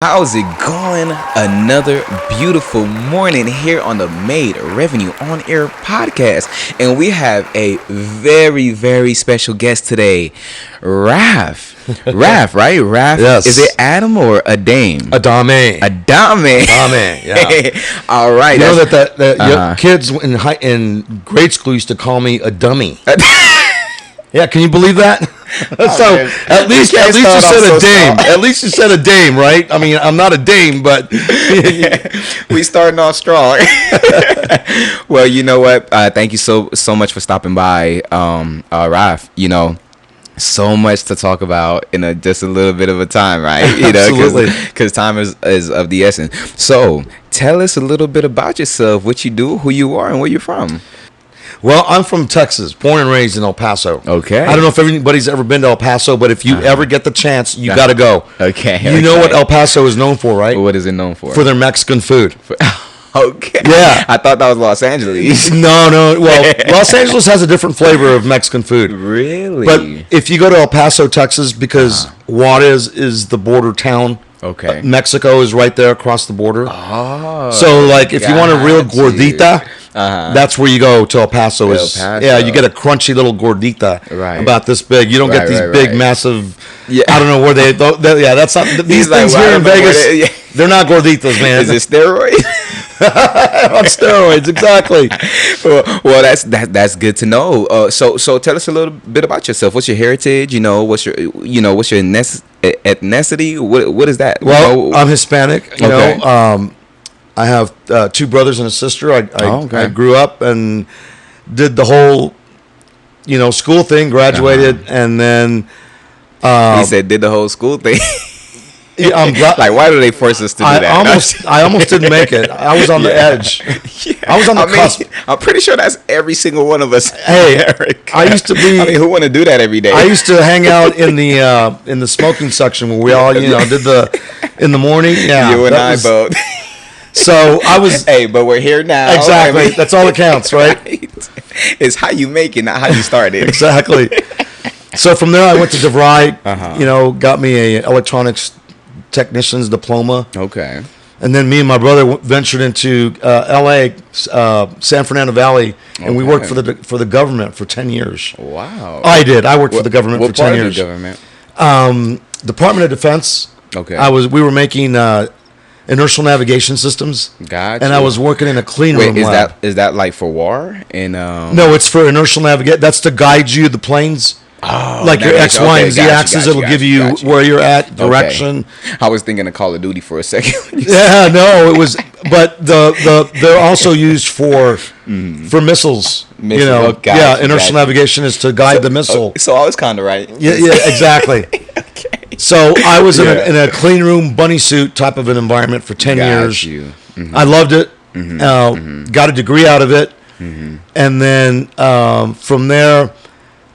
How's it going? Another beautiful morning here on the Made Revenue On Air podcast. And we have a very, very special guest today, Raf. Raf, right? Raf. Yes. Is it Adam or Adame? Adame. Adame. Yeah. All right. You know that kids in grade school used to call me a dummy. Yeah, can you believe that? So man. at least you said a dame. At least you said a dame, right? I mean, I'm not a dame, but we starting off strong. Well, you know what? Thank you so much for stopping by, Raf. You know, so much to talk about in just a little bit of a time, right? You know, because time is of the essence. So tell us a little bit about yourself, what you do, who you are, and where you're from. Well, I'm from Texas, born and raised in El Paso. Okay. I don't know if anybody's ever been to El Paso, but if you ever get the chance, you got to go. Okay. You know what El Paso is known for, right? What is it known for? For their Mexican food. Okay. Yeah. I thought that was Los Angeles. No. Well, Los Angeles has a different flavor of Mexican food. Really? But if you go to El Paso, Texas, because Juarez is the border town. Okay. Mexico is right there across the border. Oh. So, like, if you want a real gordita, that's where you go to El Paso. Yeah, you get a crunchy little gordita about this big. You don't get these big, massive. Yeah. I don't know where they. Yeah, that's not. These things here in Vegas, they're not gorditas, man. Is it steroids? On steroids, exactly. Well, that's good to know. So tell us a little bit about yourself. What's your heritage? What's your ethnicity? What is that? Well, I'm Hispanic. You know, I have two brothers and a sister. I grew up and did the whole, school thing. Graduated and then. He said, "Did the whole school thing." Yeah, I'm glad. Like, why do they force us to do that? I almost didn't make it. I was on the edge. Yeah. I was on the cusp. I'm pretty sure that's every single one of us. Hey, I used to be. I mean, who want to do that every day? I used to hang out in the smoking section where we all, did in the morning. Yeah, you and I both. So I was. Hey, but we're here now. Exactly. I mean, that's all that counts, right? It's how you make it, not how you started. Exactly. So from there, I went to DeVry. Got me a electronics technician's diploma. Okay. And then me and my brother ventured into L.A., San Fernando Valley, and we worked for the government for 10 years. Wow. I did. I worked for the government for 10 years. What part of the government? Department of Defense. Okay. We were making inertial navigation systems. Gotcha. And I was working in a clean room lab. Is that like for war? No, it's for inertial navigation. That's to guide you, the planes. Oh, like your X, Y, and Z axis, it'll give you where you're at, direction. Okay. I was thinking of Call of Duty for a second. Yeah, no, it was, but they're also used for missiles. Inertial navigation is to guide the missile. So I was kind of right. Yeah, exactly. Okay. So I was in a clean room bunny suit type of an environment for 10 years. I loved it. Got a degree out of it, and then from there.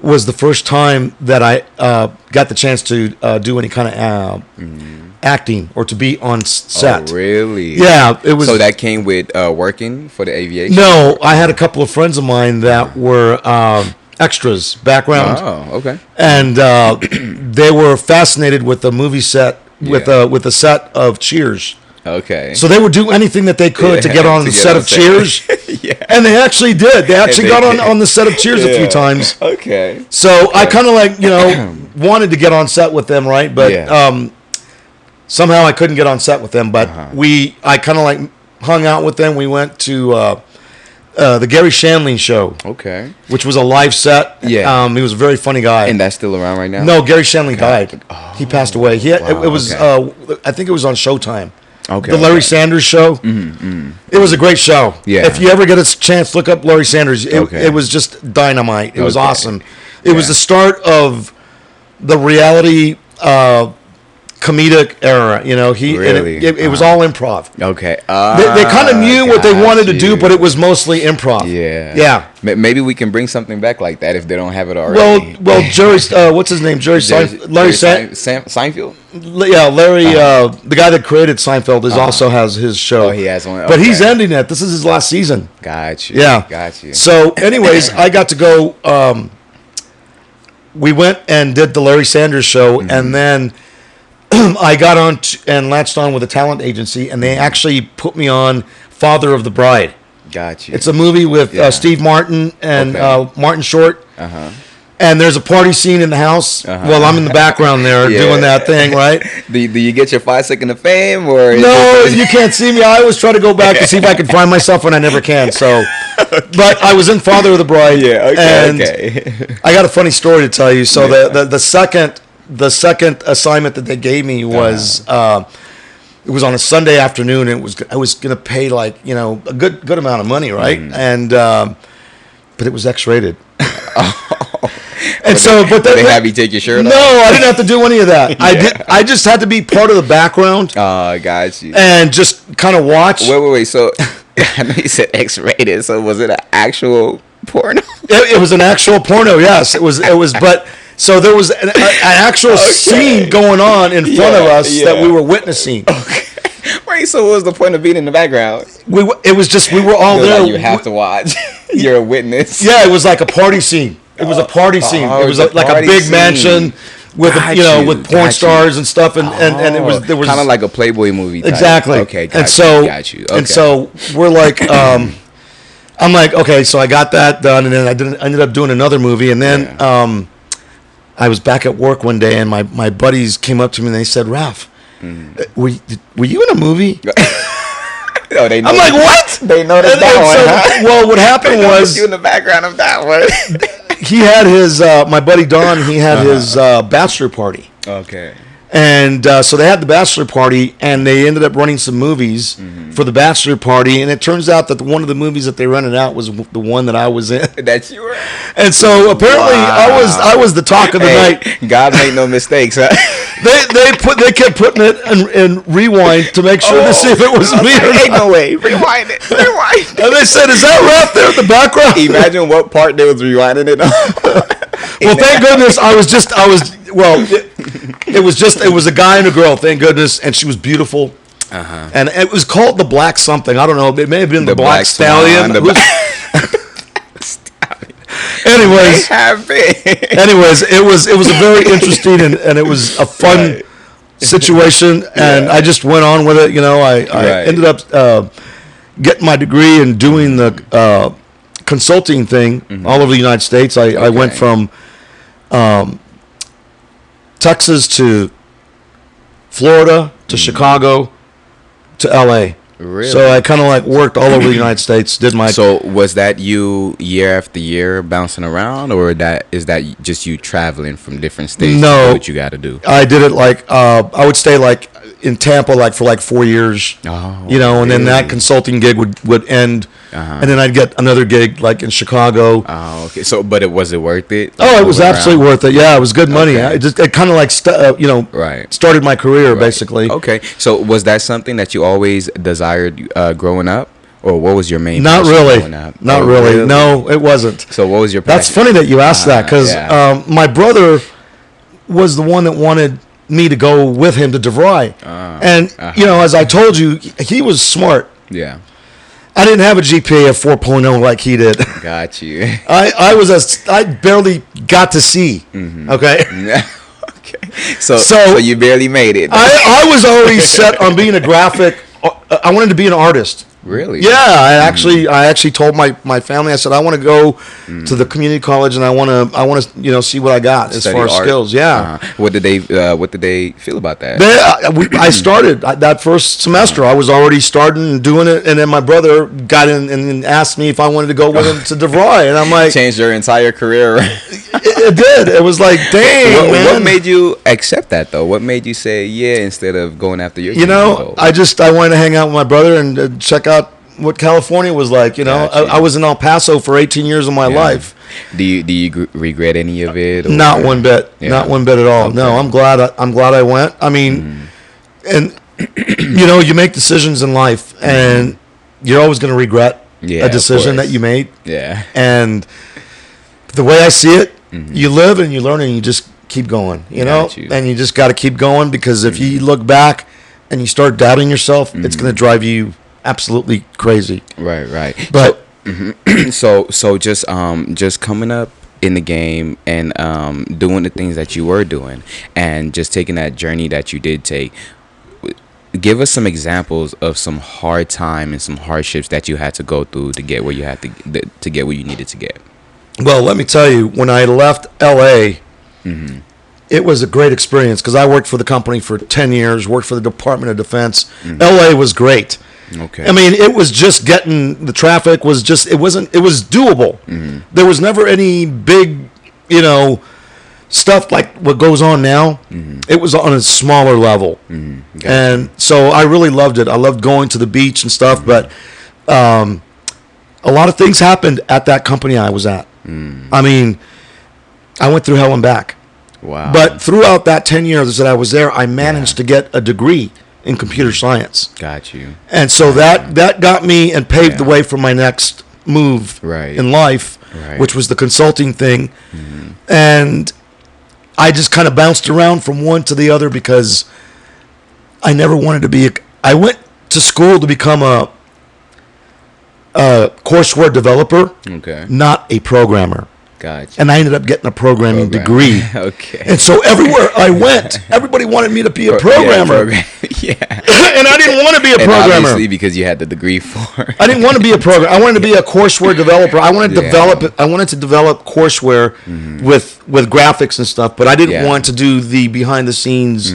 Was the first time that I got the chance to do any kind of acting or to be on set. Oh, really? Yeah, it was. So that came with working for the aviation? No, I had a couple of friends of mine that were extras, background. Oh, okay. And they were fascinated with the movie set, with the set of Cheers. Okay. So they would do anything that they could to get on the set of Cheers. And they actually did. They actually got on the set of Cheers a few times. Okay. So I kind of wanted to get on set with them, right? But somehow I couldn't get on set with them. But I kind of hung out with them. We went to the Gary Shandling show. Okay. Which was a live set. Yeah. He was a very funny guy. And that's still around right now? No, Gary Shandling died. Oh, he passed away. It was I think it was on Showtime. Okay. The Larry Sanders Show. It was a great show. Yeah. If you ever get a chance, look up Larry Sanders. It was just dynamite. It was awesome. It was the start of the reality comedic era. It was all improv. Okay. They kind of knew what they wanted to do, but it was mostly improv. Yeah. Yeah. Maybe we can bring something back like that if they don't have it already. Well, Jerry, what's his name? Larry Seinfeld? Yeah, Larry, the guy that created Seinfeld also has his show. Oh, he has one. Okay. But he's ending it. This is his last season. Got you. Yeah. Got you. So, anyways, I got to go. We went and did the Larry Sanders Show, and then I got on and latched on with a talent agency, and they actually put me on Father of the Bride. Got you. It's a movie with Steve Martin and Martin Short. Uh-huh. And there's a party scene in the house. Uh-huh. Well, I'm in the background there doing that thing, right? Do you get your 5 seconds of fame, or no? You can't see me. I always try to go back to see if I can find myself, and I never can. So, but I was in Father of the Bride. Yeah. Okay. And I got a funny story to tell you. So the second assignment that they gave me was it was on a Sunday afternoon, and I was going to pay like a good amount of money, right? And but it was X-rated. And but they have you take your shirt off? No, I didn't have to do any of that. I just had to be part of the background. Oh, got you. And just kind of watch. Wait. So I know you said X-rated. So was it an actual porno? It was an actual porno. Yes, it was. But so there was an actual scene going on in front of us that we were witnessing. Okay. Wait. So what was the point of being in the background? It was just we were all there. Like you have to watch. You're a witness. Yeah, it was like a party scene. It was a party scene. It was like a big mansion with with porn stars and stuff, and there was kind of like a Playboy movie type. Exactly. Okay, got you. Okay. And so we're like, I'm like, okay, so I got that done, and then I ended up doing another movie, and then I was back at work one day, and my buddies came up to me and they said, Raf, were you in a movie? Oh, they know. I'm like, what? They noticed that one. Huh? Well, what happened was you in the background of that one. He had his my buddy Don. He had his bachelor party. Okay. And so they had the bachelor party, and they ended up running some movies for the bachelor party. And it turns out that one of the movies that they rented out was the one that I was in. That you were. And so apparently I was the talk of the night. God made no mistakes, huh? They kept putting it in rewind to make sure to see if it was me or not. Ain't no way. Rewind it. And they said, "Is that Raf there in the background?" Imagine what part they was rewinding it on. Well, thank goodness it was a guy and a girl, thank goodness, and she was beautiful. And it was called the Black something. I don't know. It may have been the Black Stallion. Anyways, it was a very interesting and it was a fun situation, and I just went on with it. I ended up getting my degree and doing the consulting thing all over the United States. I went from Texas to Florida to Chicago to LA. Really? So I kind of like worked all over the United States. So was that you year after year bouncing around, or is that just you traveling from different states? No, to do what you got to do. I did it like I would stay like in Tampa for like 4 years. Oh, and then that consulting gig would end, and then I'd get another gig like in Chicago. Oh, okay. So, but was it worth it? Oh, it was absolutely worth it. Yeah, it was good money. It kind of like started my career basically. Okay. So was that something that you always desired growing up? Or what was your main Not really. growing up? Not really. No, it wasn't. So what was your passion? That's funny that you asked that, because my brother was the one that wanted me to go with him to DeVry. And, as I told you, he was smart. Yeah. I didn't have a GPA of 4.0 like he did. Got you. I barely got to C. Okay? Okay. So you barely made it. I was already set on being a graphic. I wanted to be an artist. Really? Yeah, I actually told my family. I said I want to go to the community college, and I want to see what I got as far as skills. Yeah. What did they feel about that? I started that first semester. I was already starting and doing it, and then my brother got in and asked me if I wanted to go with him to DeVry, and I'm like, changed your entire career. It did. It was like, dang, man. What made you accept that though? What made you say yeah instead of going after your? I wanted to hang out with my brother and check out what California was like. I was in El Paso for 18 years of my life. Do you regret any of it? Not one bit. Yeah. Not one bit at all. Okay. No, I'm glad I went. I mean, and you make decisions in life, and you're always going to regret a decision that you made. Yeah. And the way I see it, you live and you learn and you just keep going. And you just got to keep going, because if you look back and you start doubting yourself, it's going to drive you absolutely crazy. Right. But so just coming up in the game and doing the things that you were doing, and just taking that journey that you did take. Give us some examples of some hard time and some hardships that you had to go through to get where you had to get where you needed to get. Well, let me tell you, when I left LA, it was a great experience because I worked for the company for 10 years, worked for the Department of Defense. LA was great. Okay. I mean, it was just getting, the traffic was just, it was doable. There was never any big, stuff like what goes on now. It was on a smaller level. Gotcha. And so I really loved it. I loved going to the beach and stuff, but a lot of things happened at that company I was at. I mean, I went through hell and back. Wow. But throughout that 10 years that I was there, I managed to get a degree in computer science. Got you. And so that got me and paved the way for my next move in life, which was the consulting thing. And I just kind of bounced around from one to the other because I never wanted to be I went to school to become a courseware developer, not a programmer. Gotcha. And I ended up getting a programming degree. Okay. And so everywhere I went, everybody wanted me to be a programmer. Yeah. And I didn't want to be a programmer. Obviously, because you had the degree for. I didn't want to be a programmer. I wanted to be a courseware developer. I wanted to develop. I wanted to develop courseware with graphics and stuff. But I didn't want to do the behind the scenes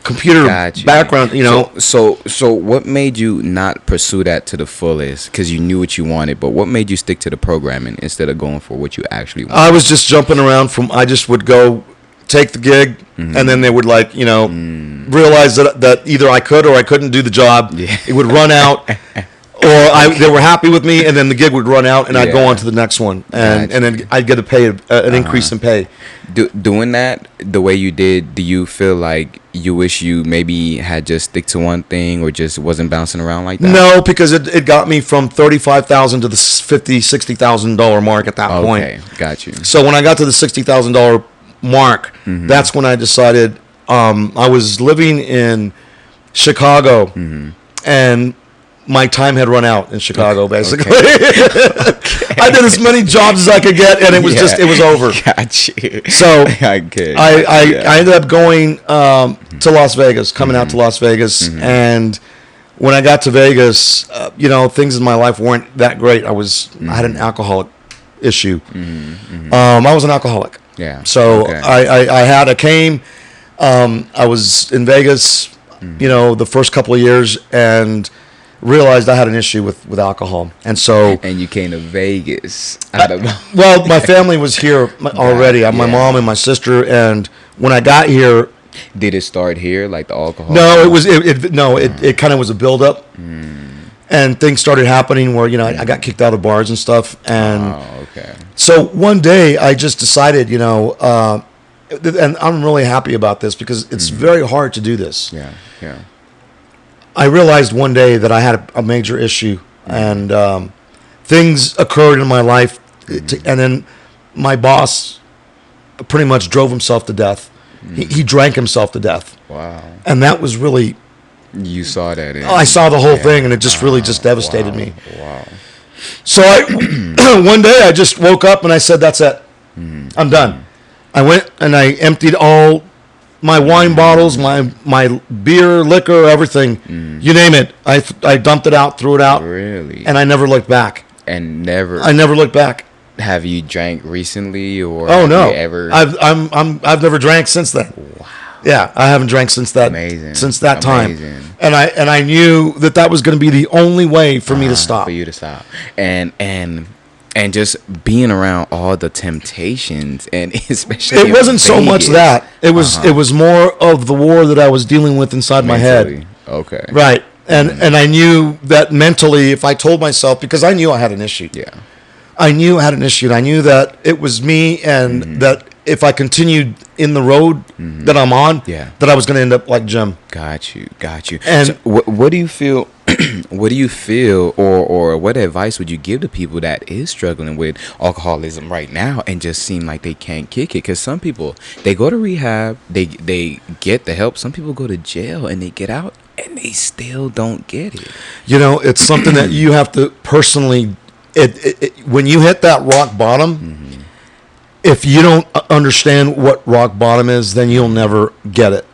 computer background. So what made you not pursue that to the fullest? Because you knew what you wanted, but what made you stick to the programming instead of going for what you actually wanted? I was just jumping around I just would go take the gig, and then they would realize that either I could or I couldn't do the job. It would run out, or they were happy with me, and then the gig would run out, and I'd go on to the next one, and then I'd get an increase in pay. Doing that the way you did, do you feel like you wish you maybe had just stick to one thing or just wasn't bouncing around like that? No, because it got me from $35,000 to the $60,000 mark at that point. Okay, got you. So when I got to the $60,000 mark, that's when I decided I was living in Chicago, and my time had run out in Chicago, basically. I did as many jobs as I could get, and it was it was over. Got you. So I ended up going to Las Vegas, coming out to Las Vegas, and when I got to Vegas, things in my life weren't that great. I had an alcoholic issue. I was an alcoholic. Yeah. So I came. I was in Vegas, the first couple of years, and realized I had an issue with alcohol, and so. And you came to Vegas. Well, my family was here already. My mom and my sister, and when I got here. Did it start here, like the alcohol? No, it kind of was a buildup, and things started happening where I got kicked out of bars and stuff, and so one day I just decided, and I'm really happy about this because it's very hard to do this. Yeah. I realized one day that I had a major issue, and things occurred in my life, and then my boss pretty much drove himself to death. He drank himself to death. Wow. And that was really... You saw that. I saw the whole thing, and it just really just devastated me. Wow. So one day I just woke up and I said, that's it. I'm done. I went and I emptied all my wine bottles, my beer, liquor, everything, you name it. I dumped it out, threw it out. Really? And I never looked back. I never looked back. Have you drank recently, or oh no, ever? I've never drank since then. Wow. Yeah, I haven't drank since that. Amazing. Since that time. And I knew that was going to be the only way for me to stop. For you to stop. And just being around all the temptations, and especially it wasn't so much that it was more of the war that I was dealing with inside my head. Okay. Right. And I knew that mentally, if I told myself, because I knew I had an issue. Yeah. I knew I had an issue. And I knew that it was me, and that if I continued in the road that I'm on, that I was going to end up like Jim. Got you. And so what do you feel? What do you feel, or what advice would you give to people that is struggling with alcoholism right now and just seem like they can't kick it? Because some people, they go to rehab, they get the help. Some people go to jail and they get out and they still don't get it. It's something that you have to personally. When you hit that rock bottom, if you don't understand what rock bottom is, then you'll never get it.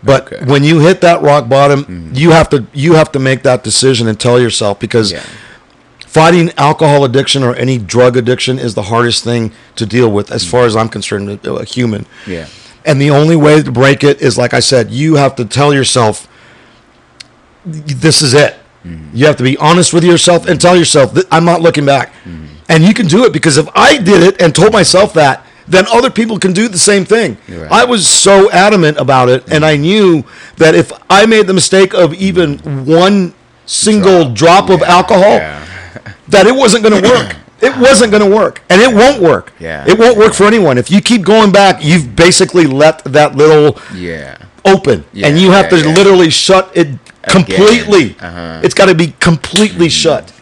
But when you hit that rock bottom, you have to make that decision and tell yourself, because fighting alcohol addiction or any drug addiction is the hardest thing to deal with, as far as I'm concerned, a human. Yeah. And the only way to break it is, like I said, you have to tell yourself, this is it. You have to be honest with yourself and tell yourself that I'm not looking back. And you can do it, because if I did it and told myself that, then other people can do the same thing. Right. I was so adamant about it, and I knew that if I made the mistake of even one single drop of alcohol, that it wasn't going to work. It wasn't going to work, and it won't work. It won't work for anyone. If you keep going back, you've basically let that little open, and you have to literally shut it completely. It's got to be completely shut.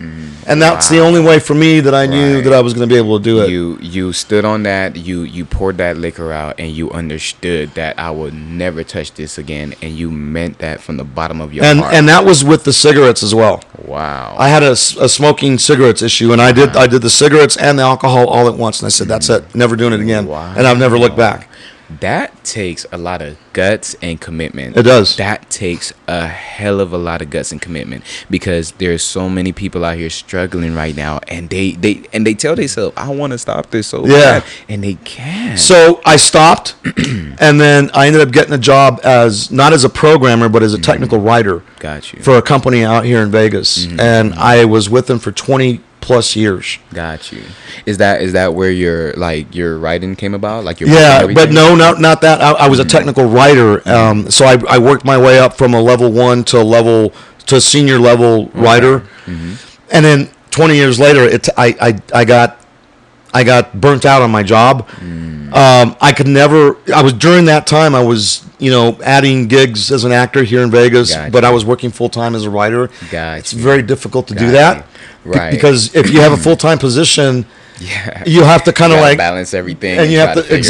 And that's the only way for me that I knew that I was going to be able to do it. You stood on that. You poured that liquor out, and you understood that I will never touch this again. And you meant that from the bottom of your heart. And that was with the cigarettes as well. Wow. I had a smoking cigarettes issue, and I did the cigarettes and the alcohol all at once. And I said, that's it. Never doing it again. Wow. And I've never looked back. That takes a lot of guts and commitment. It does. That takes a hell of a lot of guts and commitment, because there's so many people out here struggling right now, and they tell themselves, I want to stop this so bad, and they can't. So I stopped, and then I ended up getting a job not as a programmer, but as a technical writer. Got you. For a company out here in Vegas, and I was with them for 20 plus years. Got you. Is that where your writing came about? Like your but no, not that. I was a technical writer. So I worked my way up from a level 1 to senior level writer, and then 20 years later, I got burnt out on my job. During that time I was adding gigs as an actor here in Vegas, but I was working full time as a writer. It's very difficult to do that. Right. Because if you have a full-time position, you have to kind of balance everything, and you have to you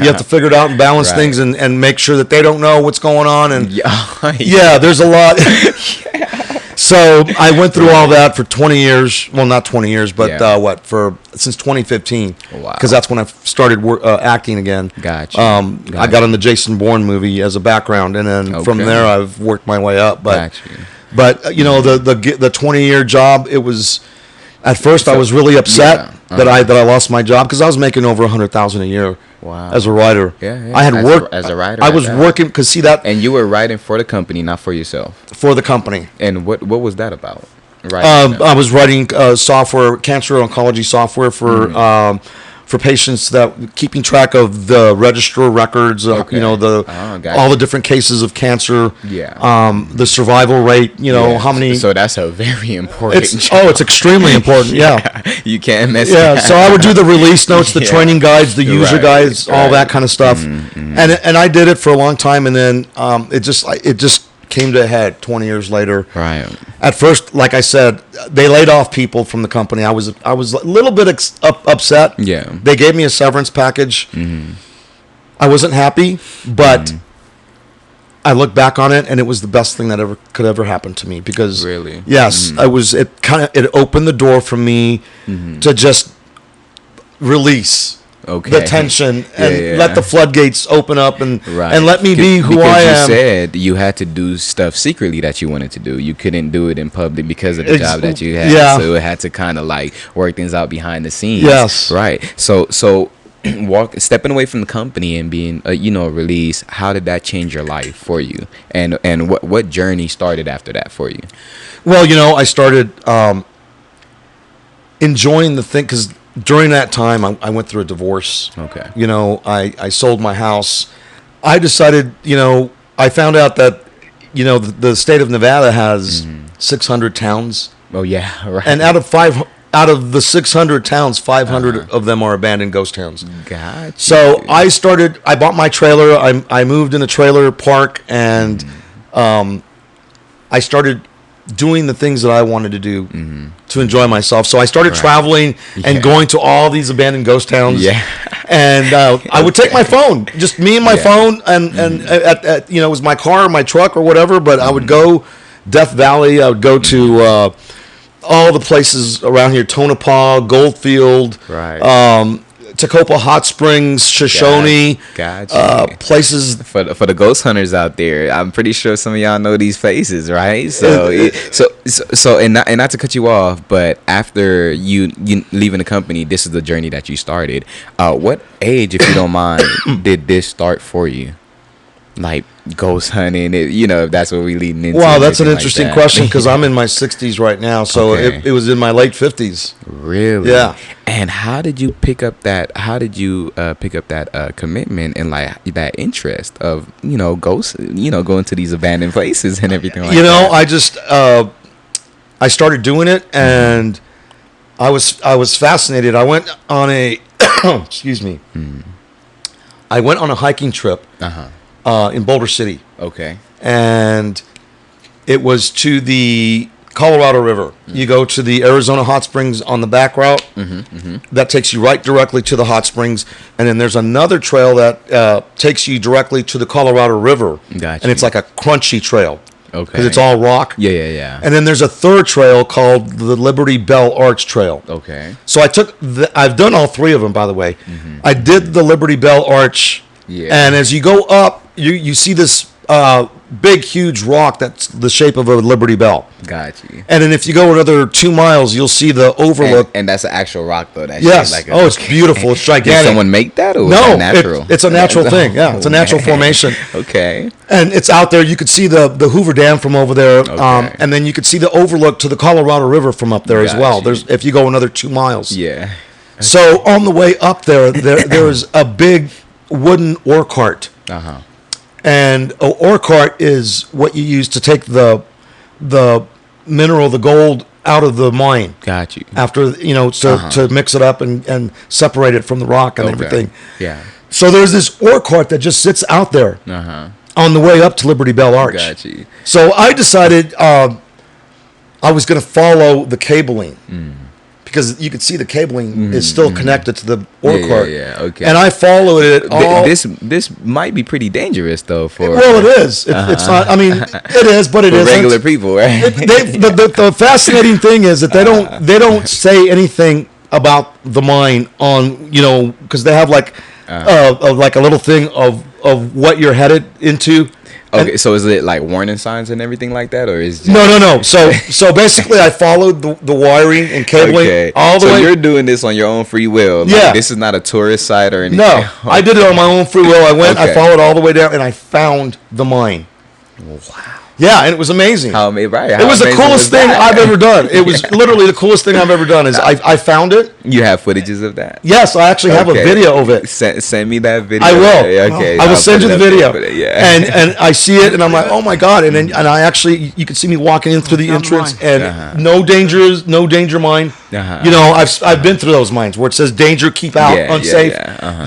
have to figure it out and balance things and make sure that they don't know what's going on, and there's a lot. So I went through all that for 20 years. Well, not 20 years, but since 2015. Wow. Because that's when I started acting again. Gotcha. I got on the Jason Bourne movie as a background, and then from there I've worked my way up. But the 20-year job, it was, at first I was really upset that I lost my job, because I was making over $100,000 a year as a writer. I had worked as a writer. I was working, because see that. And you were writing for the company, not for yourself. For the company. And what was that about? I was writing software, cancer oncology software for patients, that keeping track of the registrar records, all the different cases of cancer, the survival rate, how many. So that's a very important it's extremely important, You can't mess it up. So I would do the release notes, the training guides, the user guides, all that kind of stuff. And I did it for a long time, and then it just came to a head 20 years later. Right. At first, like I said, they laid off people from the company. I was a little bit upset. Yeah. They gave me a severance package. I wasn't happy, but I look back on it, and it was the best thing that could ever happen to me, because really, yes, it opened the door for me to just release the tension and let the floodgates open up and let me be who I am. You said you had to do stuff secretly that you wanted to do. You couldn't do it in public because of the job that you had. Yeah. So it had to kind of work things out behind the scenes. Yes. Right. So stepping away from the company and being released, how did that change your life for you? And what journey started after that for you? Well, I started enjoying the thing, because during that time, I went through a divorce. Okay. I sold my house. I decided, I found out that, the state of Nevada has 600 towns. Oh, yeah, right. And out of the 600 towns, 500 of them are abandoned ghost towns. Gotcha. So I bought my trailer. I moved in a trailer park, and I started doing the things that I wanted to do to enjoy myself. So I started traveling and going to all these abandoned ghost towns. Yeah. And I would take my phone, just me and my phone, and it was my car or my truck or whatever, but I would go Death Valley. I would go to all the places around here, Tonopah, Goldfield, Tacoma Hot Springs, Shoshone, Gotcha. Places. For the ghost hunters out there, I'm pretty sure some of y'all know these faces, right? So and not to cut you off, but after you leaving the company, this is the journey that you started. What age, if you don't mind, did this start for you? Like ghost hunting, if that's what we leading into. Wow, that's an interesting question because I'm in my 60s right now, so it was in my late 50s. Really? Yeah. And how did you pick up that? Commitment and like that interest of ghosts? Going to these abandoned places and everything like that. I just I started doing it, and I was fascinated. I went on a excuse me. I went on a hiking trip. In Boulder City. Okay. And it was to the Colorado River. You go to the Arizona hot springs on the back route. That takes you right directly to the hot springs. And then there's another trail that takes you directly to the Colorado River. Gotcha. And it's like a crunchy trail. Okay. Because it's all rock. Yeah. And then there's a third trail called the Liberty Bell Arch Trail. Okay. So I've done all three of them, by the way. I did the Liberty Bell Arch. Yeah. And as you go up, you see this big, huge rock that's the shape of a Liberty Bell. Got you. And then if you go another 2 miles, you'll see the overlook. And that's an actual rock, though. That's yes. It's beautiful. It's gigantic. Did someone make that, or was that natural? It's a natural thing. Yeah, it's a natural formation. Okay. And it's out there. You could see the Hoover Dam from over there. Okay. And then you could see the overlook to the Colorado River from up there as well. If you go another 2 miles. Yeah. So on the way up there was a big wooden ore cart. And an ore cart is what you use to take the mineral, the gold, out of the mine. Got you. After, to mix it up and separate it from the rock and everything. Yeah. So there's this ore cart that just sits out there on the way up to Liberty Bell Arch. Got you. So I decided I was going to follow the cabling. Because you could see the cabling is still connected to the ore cart. Yeah, okay. And I followed it all. This might be pretty dangerous, though. Well, it is. It's not. I mean, it is, but it isn't. Regular people, right? The fascinating thing is that they don't say anything about the mine on, because they have like a little thing of what you're headed into. Okay, so is it like warning signs and everything like that, or is no? So basically, I followed the wiring and cabling all the way. So you're doing this on your own free will. Yeah, this is not a tourist site or anything. No, I did it on my own free will. I went, I followed all the way down, and I found the mine. Wow. Yeah, and it was amazing. It was the coolest thing I've ever done. It was literally the coolest thing I've ever done. Is I found it. You have footages of that? Yes, I actually have a video of it. Send me that video. I will. Okay, I will send you the video. Yeah. And I see it, and I'm like, oh my god! And I actually, you can see me walking in through the entrance, and no danger mine. I've been through those mines where it says danger, keep out, unsafe.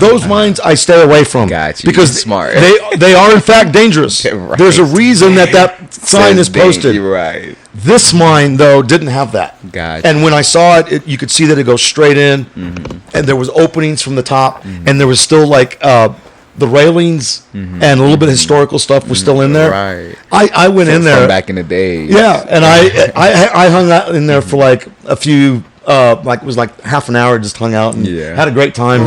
Those mines I stay away from. Got you. Because smart. they are in fact dangerous. Right. There's a reason that sign is posted. You're right. This mine though didn't have that. Gotcha. And when I saw it, you could see that it goes straight in, and there was openings from the top, and there was still like the railings and a little bit of historical stuff was still in there. Right. I went in there from back in the day. Yeah, and I hung out in there for like a few. It was like half an hour, just hung out and had a great time.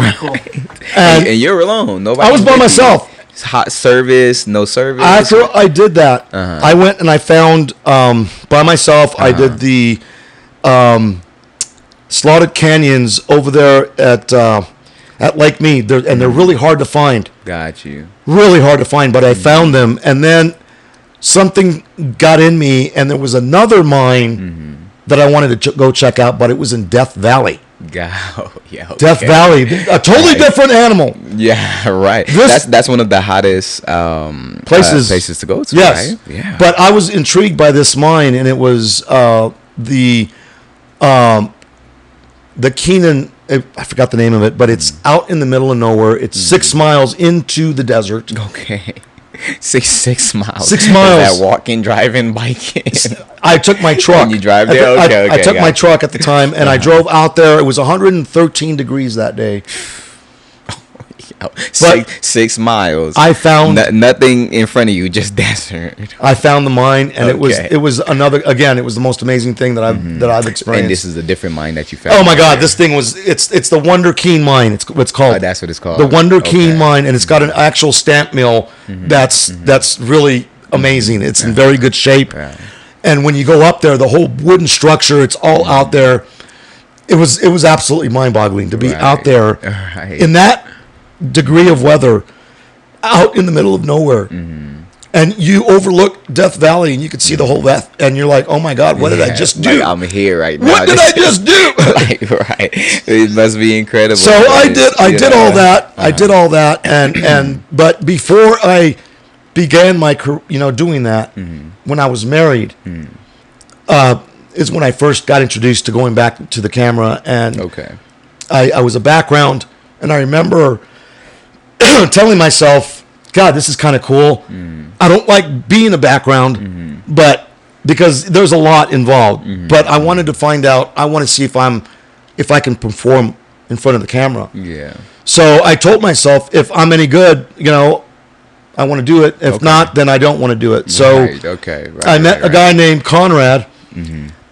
And you're alone. Nobody. I was by myself. Hot service, no service. After I did that, I went and I found by myself. I did the slotted canyons over there at Lake Mead, and they're really hard to find. Got you. Really hard to find, but I found them, and then something got in me, and there was another mine that I wanted to go check out, but it was in Death Valley. Okay. Death Valley, a totally different animal. Yeah, right. That's one of the hottest places to go to. Yes, right? Yeah. But I was intrigued by this mine, and it was the Keenan. I forgot the name of it, but it's out in the middle of nowhere. It's 6 miles into the desert. Okay. 6 miles. 6 miles. Is that walking, driving, biking? I took my truck. And you drive there? Okay. I took my truck at the time, and I drove out there. It was 113 degrees that day. Six miles. I found nothing in front of you, just desert. I found the mine, and it was another. Again, it was the most amazing thing that I've experienced. And this is a different mine that you found. Oh my God, this thing was it's the Wonder Keen mine. It's what's called. Oh, that's what it's called. The Wonder Keen mine, and it's got an actual stamp mill that's really amazing. It's in very good shape. Yeah. And when you go up there, the whole wooden structure, it's all out there. It was absolutely mind-boggling to be out there in that degree of weather, out in the middle of nowhere. And you overlook Death Valley, and you could see the whole Death, and you're like, "Oh my God, what did I just do? Like, I'm here right now. What did I just do?" It must be incredible. So I did all that. I did all that, and but before I began my doing that, when I was married, is when I first got introduced to going back to the camera, and I was a background, and I remember telling myself, God, this is kind of cool. I don't like being a background, but because there's a lot involved. But I wanted to find out. I want to see if I can perform in front of the camera. Yeah. So I told myself, if I'm any good, I want to do it. If not, then I don't want to do it. So I met a guy named Conrad,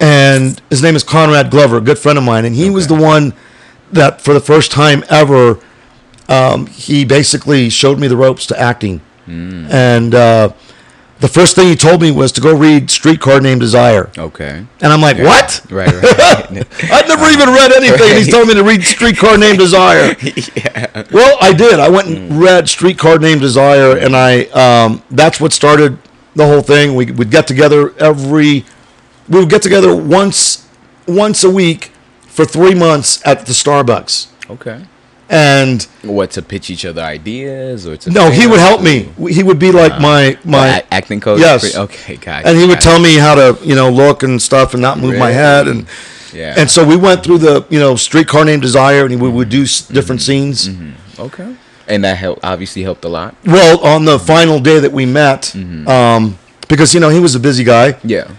and his name is Conrad Glover, a good friend of mine, and he was the one that for the first time ever. He basically showed me the ropes to acting. And the first thing he told me was to go read Streetcar Named Desire. Okay. And I'm like, what? Right. I'd never even read anything. He's telling me to read Streetcar Named Desire. Well, I did. I went and read Streetcar Named Desire, and that's what started the whole thing. We would get together once a week for 3 months at the Starbucks. Okay. And what, to pitch each other ideas, or to no, he would help me. He would be like my acting coach. Yes. Okay, gotcha. And he would tell me how to look and stuff and not move my head, and so we went through the Streetcar Named Desire, and we would do different scenes. Okay. And that obviously helped a lot. Well, on the final day that we met, because he was a busy guy. Yeah.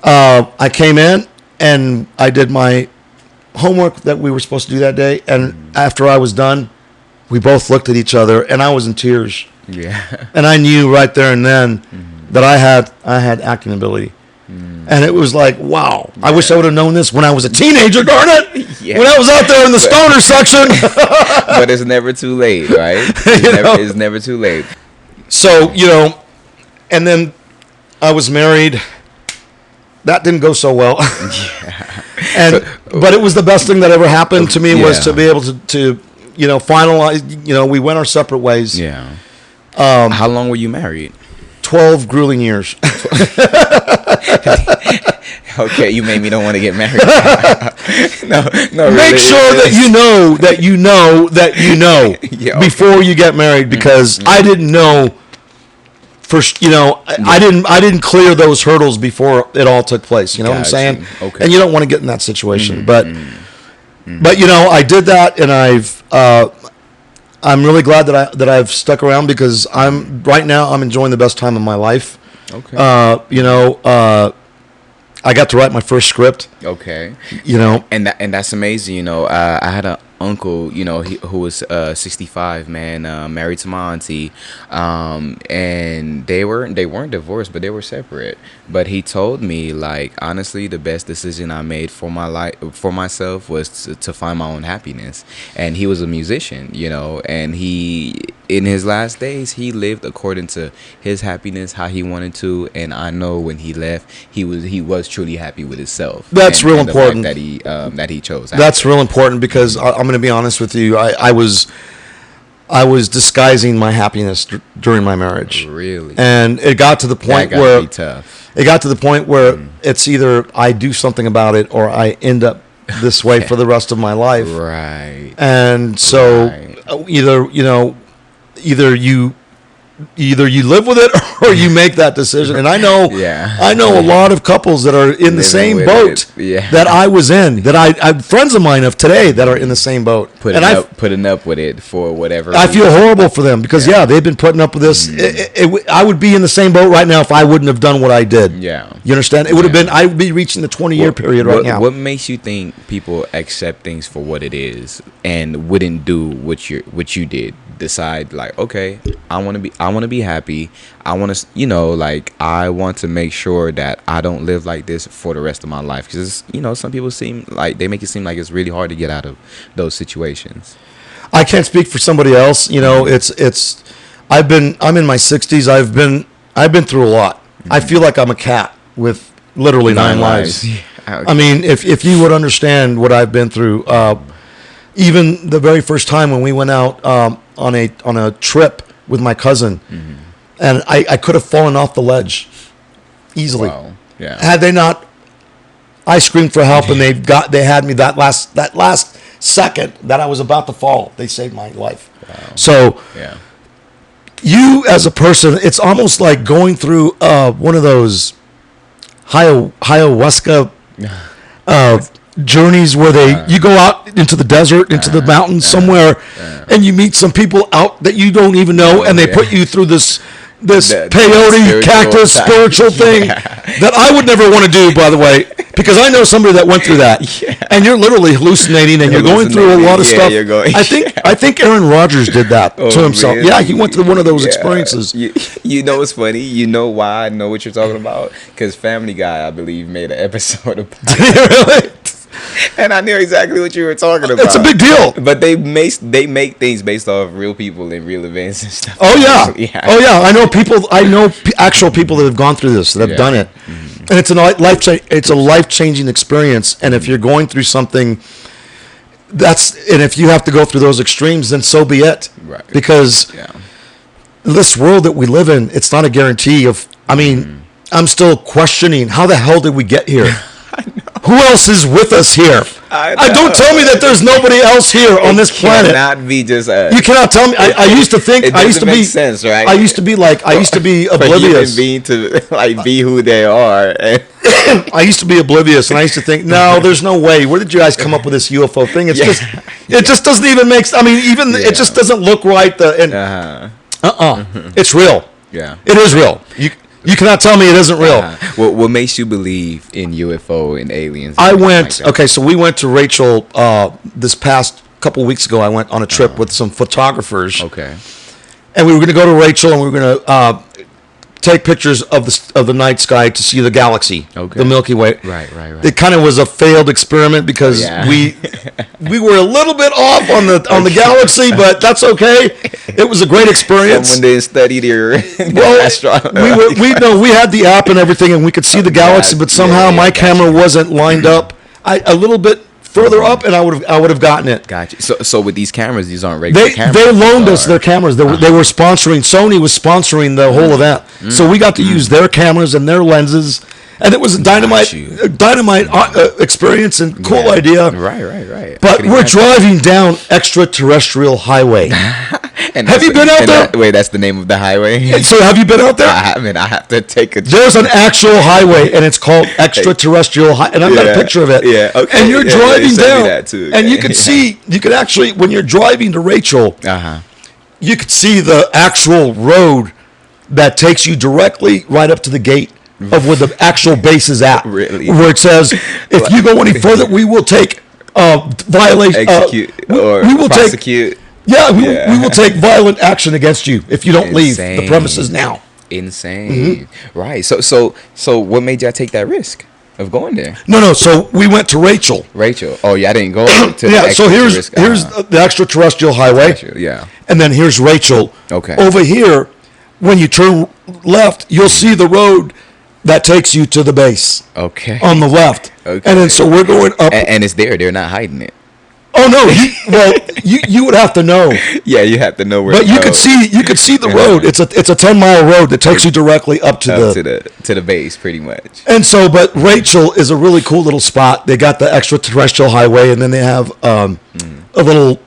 I came in and I did my homework that we were supposed to do that day, and after I was done, we both looked at each other, and I was in tears. Yeah. And I knew right there and then that I had acting ability. And it was like, wow, I wish I would have known this when I was a teenager, darn it. When I was out there in the stoner section. But it's never too late, right? It's never too late. So, and then I was married. That didn't go so well. But it was the best thing that ever happened to me was to be able to finalize. We went our separate ways. Yeah. How long were you married? 12 grueling years. Okay, you made me don't want to get married. No. Make sure that you know before you get married, because I didn't know. I didn't clear those hurdles before it all took place. You know what I'm saying? Okay. And you don't want to get in that situation, but I did that, and I'm really glad that I've stuck around, because right now I'm enjoying the best time of my life. Okay. I got to write my first script. Okay. And that's amazing. I had an uncle, who was 65, man, married to my auntie, and they weren't divorced, but they were separate. But he told me, like, honestly, the best decision I made for my life, for myself, was to find my own happiness. And he was a musician, and he, in his last days, he lived according to his happiness, how he wanted to. And I know when he left, he was truly happy with himself. That's real important that he chose. That's real important, because I'm going to be honest with you. I was disguising my happiness during my marriage. Really? And it got to the point where be tough. It got to the point where it's either I do something about it or I end up this way for the rest of my life. Right. And so either you live with it or you make that decision. And I know a lot of couples that are in the same boat that I was in, that I friends of mine of today that are in the same boat. Putting up with it for whatever I feel horrible for them, because they've been putting up with this. I would be in the same boat right now if I wouldn't have done what I did. Yeah. You understand? It would have been, I would be reaching the 20-year period right now. What makes you think people accept things for what it is and wouldn't do what you did? decide like, okay, I want to be happy. I want to, like, I want to make sure that I don't live like this for the rest of my life, because some people seem like they make it seem like it's really hard to get out of those situations. I can't speak for somebody else. I'm in my 60s. I've been through a lot. I feel like I'm a cat with literally 9 lives. Yeah, okay. I mean, if you would understand what I've been through, even the very first time when we went out on a trip with my cousin, and I could have fallen off the ledge easily. Wow. Yeah. Had they not, I screamed for help, and they had me that last second that I was about to fall. They saved my life. Wow. So. Yeah. You as a person, it's almost like going through one of those ayahuasca journeys where you go out into the desert, into the mountains somewhere, and you meet some people out that you don't even know, and they put you through this peyote cactus spiritual thing that I would never want to do, by the way, because I know somebody that went through that, and you're literally hallucinating, and you're going through a lot of stuff. I think Aaron Rodgers did that to himself. Really? Yeah, he went through one of those experiences. You know what's funny? You know why I know what you're talking about? Because Family Guy, I believe, made an episode about it. Really? And I knew exactly what you were talking about. It's a big deal. But they make things based off real people and real events and stuff. Oh yeah. Oh yeah. I know actual people that have gone through this, that have done it, and it's a life-changing experience. And if you're going through something, and if you have to go through those extremes, then so be it. Right. Because this world that we live in, it's not a guarantee of. I mean, I'm still questioning how the hell did we get here. Who else is with us here? Don't tell me that there's nobody else here on this planet. It cannot be just us. You cannot tell me. I used to think. It doesn't make sense, right? I used to be oblivious. For human being to be who they are. I used to be oblivious, and I used to think, no, there's no way. Where did you guys come up with this UFO thing? It just doesn't even make. I mean, it just doesn't look right. It's real. Yeah, it is real. You cannot tell me it isn't real. What makes you believe in UFO and aliens? So we went to Rachel this past couple weeks ago. I went on a trip with some photographers. Okay. And we were going to go to Rachel, and we were going to take pictures of the night sky to see the galaxy, the Milky Way. Right. It kind of was a failed experiment because we were a little bit off on the galaxy, but that's okay. It was a great experience. Someone didn't study their astronomy. We had the app and everything, and we could see the galaxy, but somehow my camera wasn't lined up a little bit further up, and I would have gotten it. Gotcha. So with these cameras, these aren't regular cameras. They loaned us their cameras. They were sponsoring. Sony was sponsoring the whole event, so we got to use their cameras and their lenses, and it was a dynamite experience and cool idea. Right. But we're driving down extraterrestrial highway. Have you been out there? Wait, that's the name of the highway? So have you been out there? I haven't. I have to take a trip. There's an actual highway, and it's called extraterrestrial highway, and I've got a picture of it. Yeah, okay. And you're driving down, that too, and you could actually, when you're driving to Rachel, you could see the actual road that takes you directly right up to the gate of where the actual base is at. Really? Where it says, if you go any further, we will take violation. Execute or we will prosecute. We will take violent action against you if you don't leave the premises now. Insane. Right. So what made y'all take that risk of going there? No. So we went to Rachel. Oh, yeah, I didn't go to so here's the extraterrestrial highway. Yeah. And then here's Rachel. Okay. Over here, when you turn left, you'll see the road that takes you to the base. Okay. On the left. Okay. And then so we're going up. And it's there. They're not hiding it. Oh no! You would have to know. Yeah, you have to know where. But you could see the road. It's a 10-mile road that takes you directly up to the base, pretty much. And so, but Rachel is a really cool little spot. They got the extraterrestrial highway, and then they have a little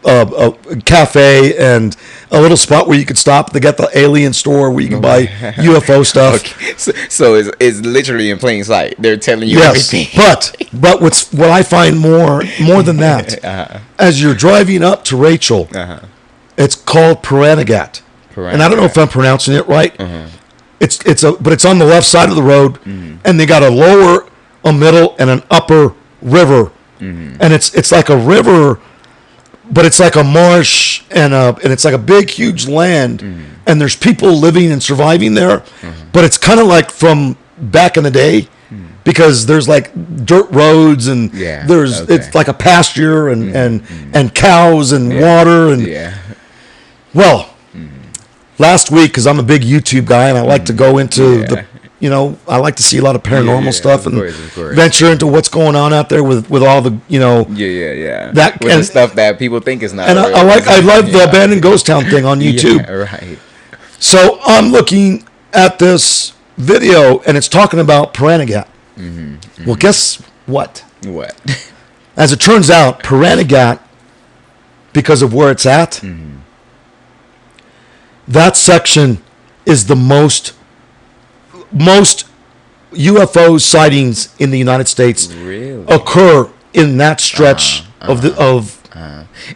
cafe and a little spot where you could stop. They got the alien store where you can buy UFO stuff. Okay. So it's literally in plain sight. They're telling you everything. But what I find more than that, as you're driving up to Rachel, it's called Paranagat. And I don't know if I'm pronouncing it right. But it's on the left side of the road, and they got a lower, a middle, and an upper river, and it's like a river but it's like a marsh and it's like a big, huge land, and there's people living and surviving there. But it's kind of like from back in the day, because there's like dirt roads and it's like a pasture and cows and water and well, last week, because I'm a big YouTube guy and I like to go into I like to see a lot of paranormal stuff and venture into what's going on out there with all the that with the stuff that people think is not. And real. I love the abandoned ghost town thing on YouTube. Right. So I'm looking at this video and it's talking about Piranagat. Well, guess what? What? As it turns out, Piranagat, because of where it's at, that section is the most UFO sightings in the United States occur in that stretch of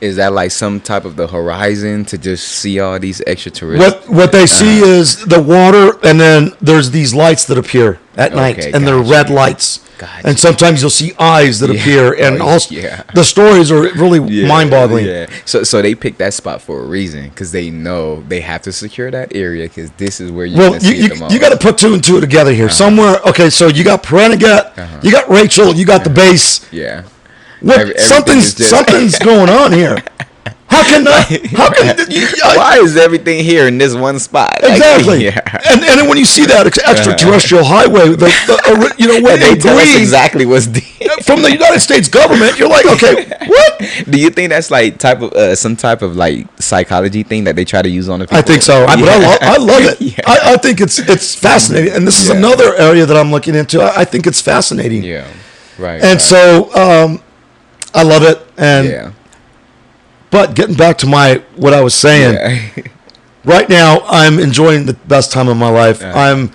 Is that like some type of the horizon to just see all these extraterrestrials? What they see is the water, and then there's these lights that appear at night, and they're red lights. And sometimes you'll see eyes that appear, and the stories are really mind-boggling. So they picked that spot for a reason, because they know they have to secure that area, because this is where you got to put two and two together here. Somewhere, okay, so you got Piranagat, you got Rachel, you got the base. Yeah. Something's going on here. Why is everything here in this one spot? Exactly. And then when you see that extraterrestrial highway, when they tell us exactly what's from the United States government, you're like, okay, what? Do you think that's like some type of like psychology thing that they try to use on the people? I think so. I love it. I think it's fascinating, and this is another area that I'm looking into. I think it's fascinating. Yeah. Right. And so I love it. And but getting back to what I was saying, right now I'm enjoying the best time of my life. I'm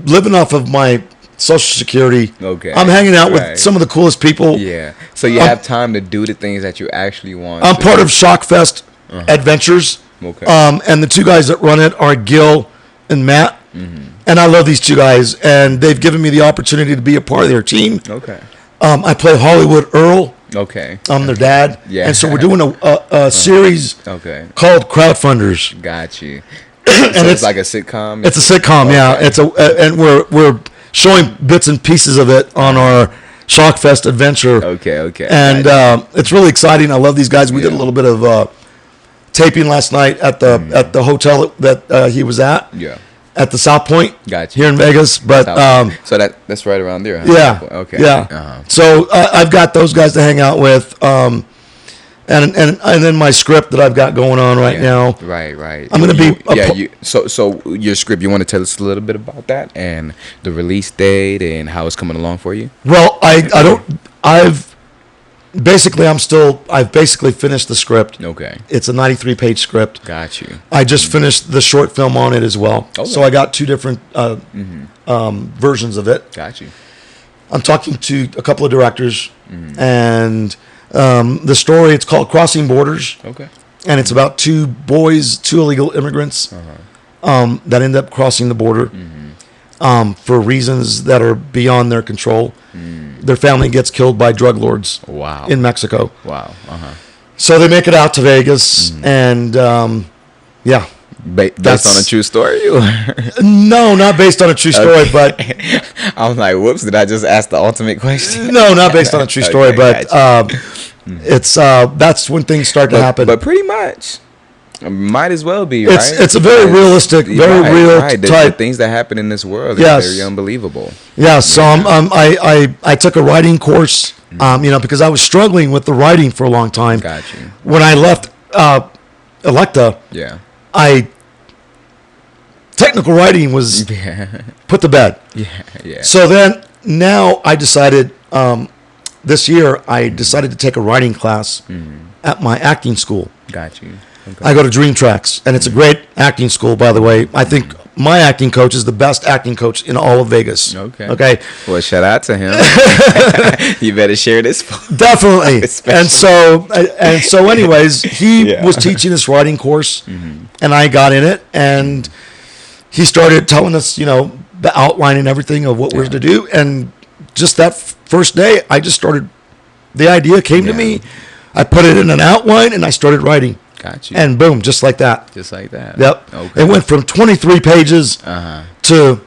living off of my Social Security. Okay. I'm hanging out with some of the coolest people. Yeah. So you have time to do the things that you actually want. I'm part of Shockfest Adventures. Okay. And the two guys that run it are Gil and Matt. And I love these two guys, and they've given me the opportunity to be a part of their team. Okay. I play Hollywood Earl. Okay. I'm their dad. Yeah. And so we're doing a series called Crowdfunders. Got you. And it's like a sitcom. It's a sitcom, yeah. It's and we're showing bits and pieces of it on our Shockfest adventure. Okay. And it's really exciting. I love these guys. We did a little bit of taping last night at the hotel that he was at. Yeah. At the South Point, gotcha. Here in Vegas, but so that's right around there. Huh? Yeah, okay, yeah. So I've got those guys to hang out with, and then my script that I've got going on right now. Right. I'm going to be So your script. You want to tell us a little bit about that and the release date and how it's coming along for you? Well, I've basically finished the script. Okay. It's a 93-page script. Got you. I just finished the short film on it as well. Okay. So I got two different versions of it. Got you. I'm talking to a couple of directors, and the story, it's called Crossing Borders. Okay. And it's about two illegal immigrants that end up crossing the border for reasons that are beyond their control. Their family gets killed by drug lords in Mexico. Wow. So they make it out to Vegas, and based on a true story? No, not based on a true story, but I was like, whoops, did I just ask the ultimate question? No, not based on a true story, but it's that's when things start to happen. But pretty much. Might as well be, right? It's a very realistic, very real type. The things that happen in this world are very unbelievable. Yeah, so I took a writing course, because I was struggling with the writing for a long time. Got you. When I left Electa, technical writing was put to bed. Yeah. So then, now I decided, this year, I decided to take a writing class at my acting school. Got you. Okay. I go to DreamTraxx, and it's a great acting school, by the way. I think my acting coach is the best acting coach in all of Vegas. Okay. Well, shout out to him. You better share this. Definitely. And so, anyways, he was teaching this writing course, and I got in it, and he started telling us, the outline and everything of what we're to do. And just that first day, I just started. The idea came to me. I put it in an outline, and I started writing. Got you. And boom, just like that. Just like that. Yep. Okay. It went from 23 pages to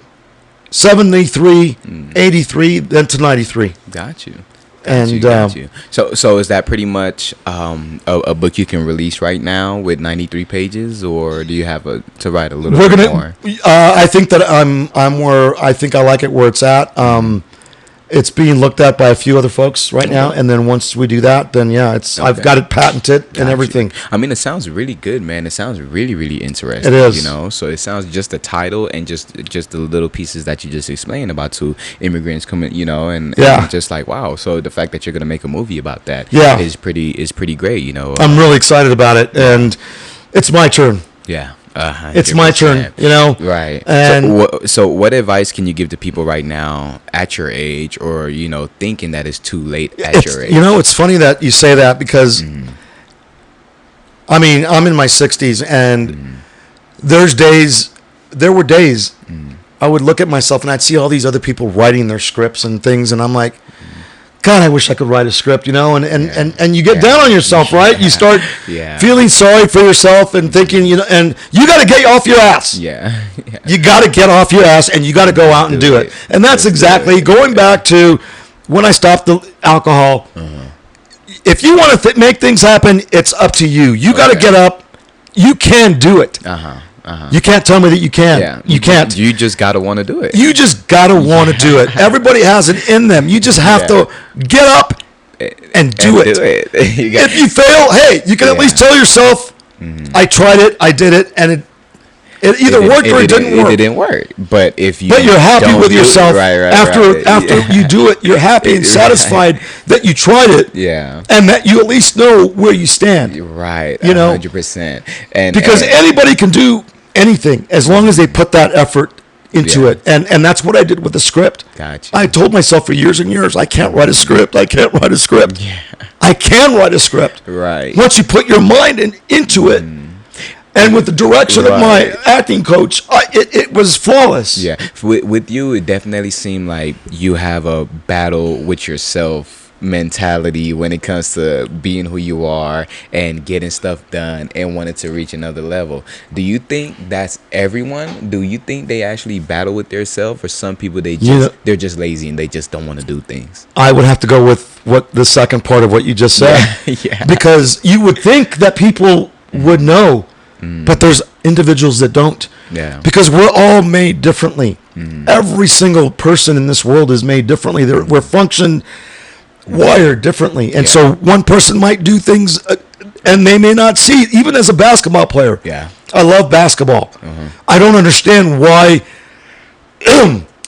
73, 83, then to 93. Got you. Got you. So is that pretty much a book you can release right now with 93 pages, or do you have to write a little bit more? I think that I'm where I think I like it where it's at. It's being looked at by a few other folks right now, and then once we do that, then I've got it patented and everything. I mean, it sounds really good, man. It sounds really, really interesting. It is, you know. So it sounds just the title and just the little pieces that you just explained about two immigrants coming, you know, and just like wow. So the fact that you're gonna make a movie about that, is pretty great, you know. I'm really excited about it, and it's my turn. Yeah. It's my turn, you know. Right. And so what advice can you give to people right now at your age, or you know, thinking that it's too late at your age? You know, it's funny that you say that because, I mean, I'm in my 60s, and there were days I would look at myself and I'd see all these other people writing their scripts and things, and I'm like, God, I wish I could write a script, you know, and you get down on yourself, right? You start feeling sorry for yourself and thinking, you know, and you got to get off your ass. Yeah. You got to get off your ass, and you got to go out and do it. And that's exactly going back to when I stopped the alcohol. If you want to make things happen, it's up to you. You got to get up. You can do it. You can't tell me that you can't. Yeah. You can't. You just got to want to do it. You just got to want to do it. Everybody has it in them. You just have to get up and do it. If you fail, hey, you can at least tell yourself, I tried it, I did it, and it either worked or it didn't work. It didn't work. But you're happy with yourself after you do it. You're happy and satisfied that you tried it. Yeah. And that you at least know where you stand. Right. You know, 100%. Because anybody can do anything as long as they put that effort into it. And that's what I did with the script. Gotcha. I told myself for years and years, I can't write a script. I can't write a script. Yeah. I can write a script. Right. Once you put your mind into it. And with the direction of my acting coach, it was flawless. Yeah. With you, it definitely seemed like you have a battle with yourself mentality when it comes to being who you are and getting stuff done and wanting to reach another level. Do you think that's everyone? Do you think they actually battle with themselves, or some people they're just lazy and they just don't want to do things? I would have to go with what the second part of what you just said. Yeah. Because you would think that people would know, but there's individuals that don't. Yeah. Because we're all made differently. Every single person in this world is made differently. We're wired differently, and so one person might do things and they may not see it. Even as a basketball player, I love basketball. I don't understand why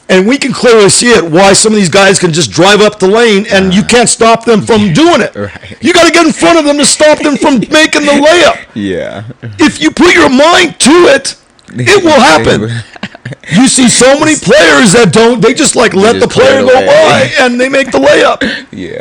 and we can clearly see it, why some of these guys can just drive up the lane and you can't stop them from doing it. You got to get in front of them to stop them from making the layup. If you put your mind to it, it will happen. You see so many players that they just let the player go by and they make the layup.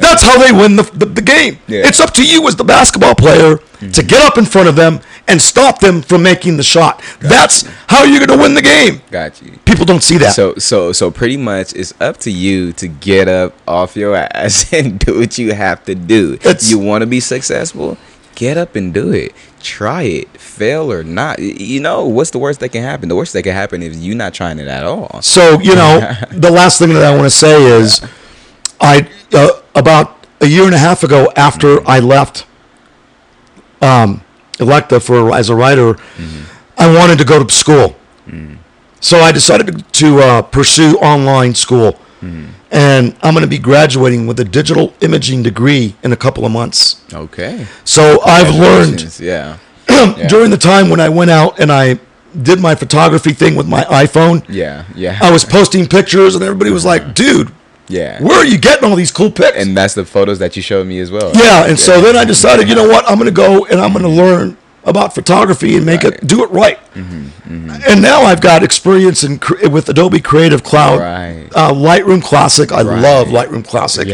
That's how they win the game. It's up to you as the basketball player to get up in front of them and stop them from making the shot. That's how you're going to win the game. Got you. People don't see that. So pretty much it's up to you to get up off your ass and do what you have to do. You want to be successful? Get up and do it. Try it. Fail or not. You know, what's the worst that can happen? The worst that can happen is you not trying it at all. So, you know, the last thing that I want to say is about a year and a half ago, after I left Electa as a writer, I wanted to go to school. So I decided to pursue online school. And I'm going to be graduating with a digital imaging degree in a couple of months. Okay. So I've learned during the time when I went out and I did my photography thing with my iPhone. I was posting pictures and everybody was like, dude, where are you getting all these cool pics? And that's the photos that you showed me as well. So then I decided, you know what, I'm going to go and I'm going to learn about photography and do it right. And now I've got experience with Adobe Creative Cloud, Lightroom Classic. I love Lightroom Classic.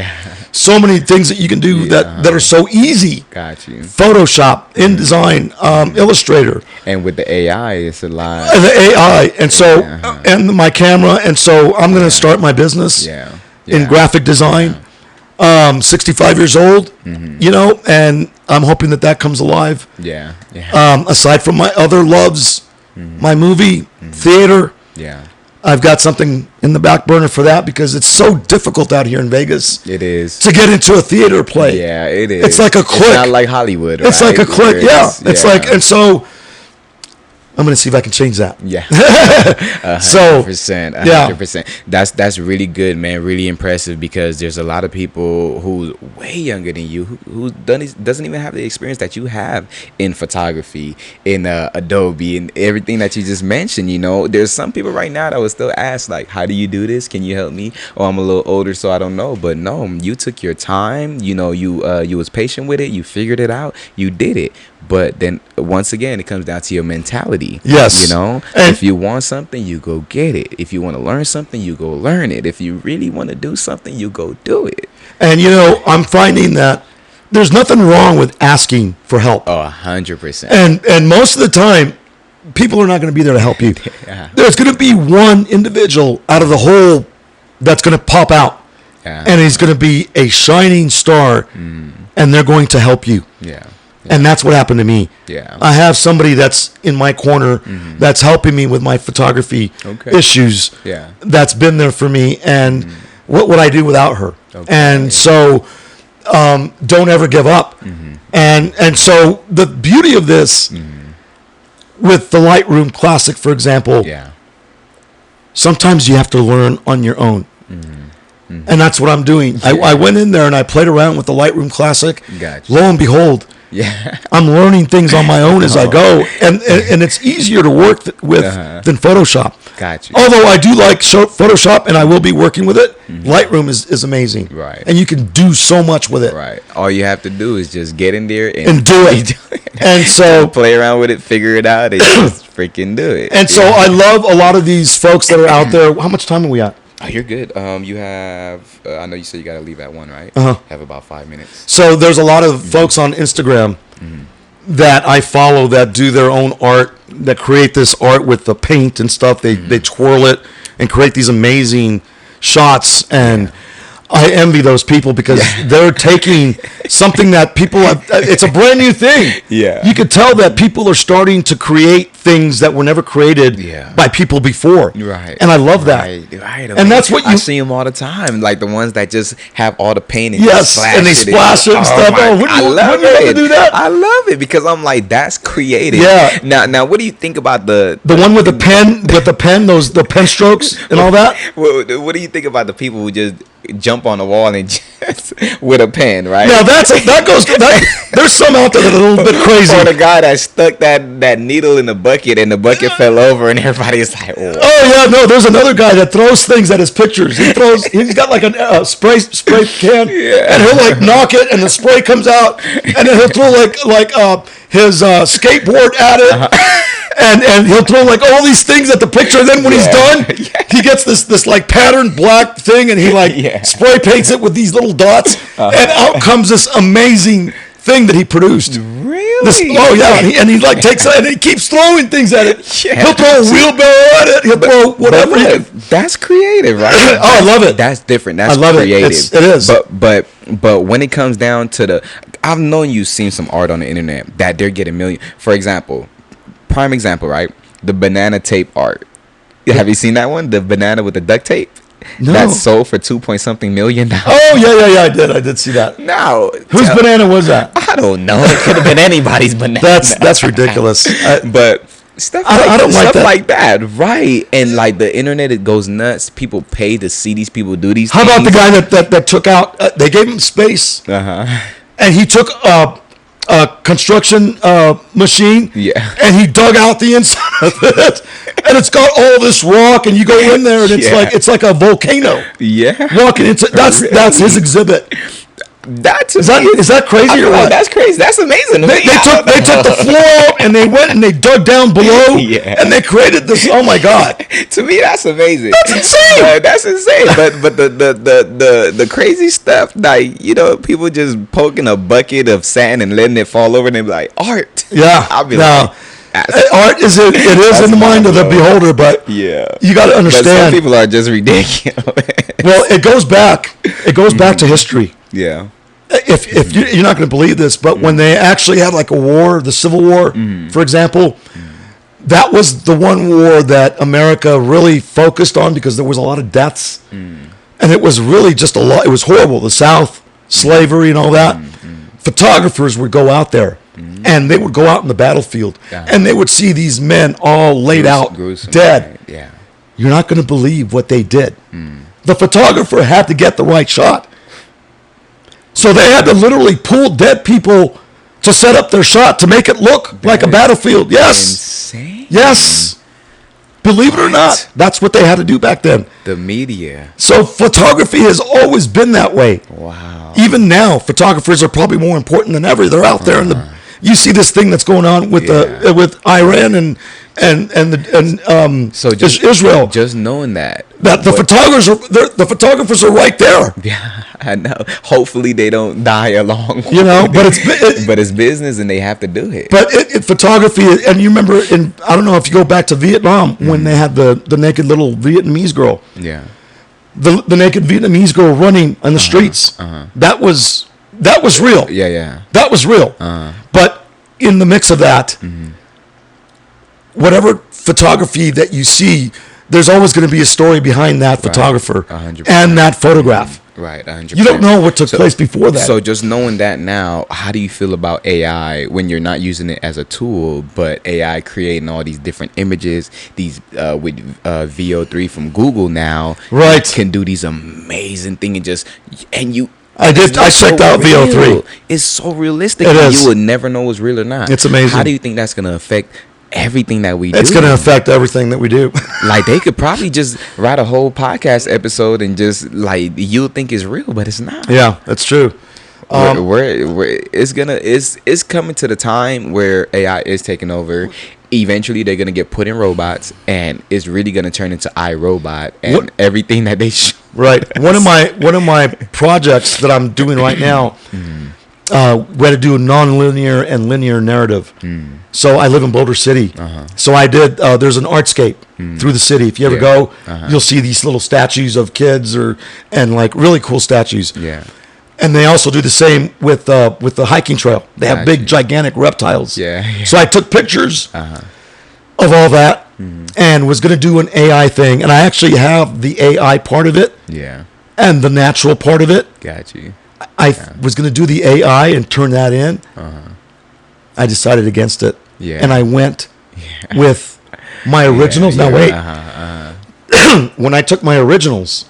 So many things that you can do that are so easy. Got you. Photoshop, InDesign, Illustrator. And with the AI, it's a lot. The AI. And so, and my camera. And so I'm going to start my business in graphic design. 65 years old, you know, and I'm hoping that comes alive. Yeah. Aside from my other loves, my movie, theater. Yeah. I've got something in the back burner for that because it's so difficult out here in Vegas. It is. To get into a theater play. Yeah, it is. It's like a click. It's not like Hollywood, right? It's like a click, yeah. It's like, and so I'm going to see if I can change that. Yeah. 100%. 100%. That's really good, man. Really impressive because there's a lot of people who's way younger than you who doesn't even have the experience that you have in photography, in Adobe, and everything that you just mentioned. You know, there's some people right now that would still ask, like, how do you do this? Can you help me? Oh, I'm a little older, so I don't know. But no, you took your time. You know, you was patient with it. You figured it out. You did it. But then once again, it comes down to your mentality. Yes. You know, and if you want something, you go get it. If you want to learn something, you go learn it. If you really want to do something, you go do it. And, you know, I'm finding that there's nothing wrong with asking for help. Oh, 100%. And most of the time, people are not going to be there to help you. Yeah. There's going to be one individual out of the whole that's going to pop out. Yeah. And he's going to be a shining star, and they're going to help you. Yeah. And that's what happened to me. Yeah. I have somebody that's in my corner that's helping me with my photography issues. Yeah. That's been there for me. And what would I do without her? Okay. And so don't ever give up. And so the beauty of this with the Lightroom Classic, for example, sometimes you have to learn on your own. And that's what I'm doing. I went in there and I played around with the Lightroom Classic. Gotcha. Lo and behold, I'm learning things on my own as I go, and it's easier to work with than Photoshop. Gotcha. Although I do like Photoshop, and I will be working with it. Lightroom is amazing, right? And you can do so much with it, right? All you have to do is just get in there and do it. And so play around with it, figure it out, and just freaking do it. And so I love a lot of these folks that are out there. How much time are we at? Oh, you're good. You have, I know you said you got to leave at 1, right? Have about 5 minutes. So there's a lot of folks on Instagram that I follow that do their own art, that create this art with the paint and stuff. They twirl it and create these amazing shots. And I envy those people because they're taking something that people have. It's a brand new thing. Yeah. You could tell that people are starting to create things that were never created by people before. Right. And I love that. Right. And that's what I see them all the time. Like the ones that just have all the paint and and they splash it and stuff. Oh, I love it. Do that? I love it because I'm like, that's creative. Yeah. Now, what do you think about the one with the pen, the pen strokes and all that? What do you think about the people who just jump on the wall and just with a pen, right? Now there's some out there that are a little bit crazy. Or the guy that stuck that needle in the bucket and the bucket fell over and everybody's like, oh. Oh yeah, no, there's another guy that throws things at his pictures. He's got like a spray can, and he'll like knock it and the spray comes out, and then he'll throw like his skateboard at it. And he'll throw like all these things at the picture. And then when he's done, he gets this like patterned black thing, and he like spray paints it with these little dots, and out comes this amazing thing that he produced. Really? And he like takes it and he keeps throwing things at it. He'll throw a wheelbarrow at it. He'll throw whatever. That's creative, right? I love it. That's different. That's I love creative. It is. But when it comes down to I've known you've seen some art on the internet that they're getting million. For example, prime example, right? The banana tape art. Have you seen that one? The banana with the duct tape? No. That's sold for $2.something million. Oh yeah, I did see that. Now, whose banana was that? I don't know. It could have been anybody's banana. That's ridiculous. But stuff like that, right? And like the internet, it goes nuts. People pay to see these people do these. How things. about the guy that took out? They gave him space, and he took a construction machine, and he dug out the inside of it, and it's got all this rock, and you go in there, and it's like a volcano. Walking into that's his exhibit. Is that crazy or what? That's crazy. That's amazing. They took the floor out and they went and they dug down below and they created this. Oh my God! To me, that's amazing. That's insane. That's insane. But the crazy stuff, like people just poking a bucket of sand and letting it fall over and they be like art. Yeah, I'll be like. Art is in the mind of the beholder, but you got to understand. But some people are just ridiculous. Well, it goes back to history. Yeah. if you're not going to believe this, but when they actually had like a war, the Civil War, for example, that was the one war that America really focused on because there was a lot of deaths. And it was really just a lot. It was horrible. The South, slavery and all that. Photographers would go out there and they would go out in the battlefield and they would see these men all laid out, dead. Right. Yeah. You're not going to believe what they did. The photographer had to get the right shot. So they had to literally pull dead people to set up their shot to make it look like a battlefield. Yes. Insane. Yes. Believe it or not, that's what they had to do back then. The media. So photography has always been that way. Wow. Even now, photographers are probably more important than ever. They're out there in the. You see this thing that's going on with with Iran and Israel. Just knowing that the photographers are right there. Yeah, I know. Hopefully they don't die along. You know, but it's business and they have to do it. But photography, and you remember I don't know if you go back to Vietnam when they had the naked little Vietnamese girl. Yeah. The naked Vietnamese girl running on the streets. That was real. Yeah. That was real. But in the mix of that, whatever photography that you see, there's always going to be a story behind that photographer 100%. And that photograph. Right, 100%. You don't know what took place before that. So just knowing that now, how do you feel about AI when you're not using it as a tool, but AI creating all these different images, these with VO3 from Google now, right, can do these amazing things I checked out VO3. It's so realistic. It is. You would never know it's real or not. It's amazing. How do you think that's going to affect everything that we do? It's going to affect everything that we do. Like they could probably just write a whole podcast episode and just like you'll think it's real, but it's not. Yeah, that's true. It's coming to the time where AI is taking over. Eventually, they're gonna get put in robots, and it's really gonna turn into iRobot and everything that they. Right. One of my projects that I'm doing right now, we had to do a non-linear and linear narrative. So I live in Boulder City. So I did. There's an artscape through the city. If you ever go, you'll see these little statues of kids and like really cool statues. Yeah. And they also do the same with the hiking trail. They have big, gigantic reptiles. Yeah. So I took pictures of all that and was going to do an AI thing. And I actually have the AI part of it. Yeah. And the natural part of it. Got you. I was going to do the AI and turn that in. I decided against it. Yeah. And I went with my originals. Now wait. When I took my originals,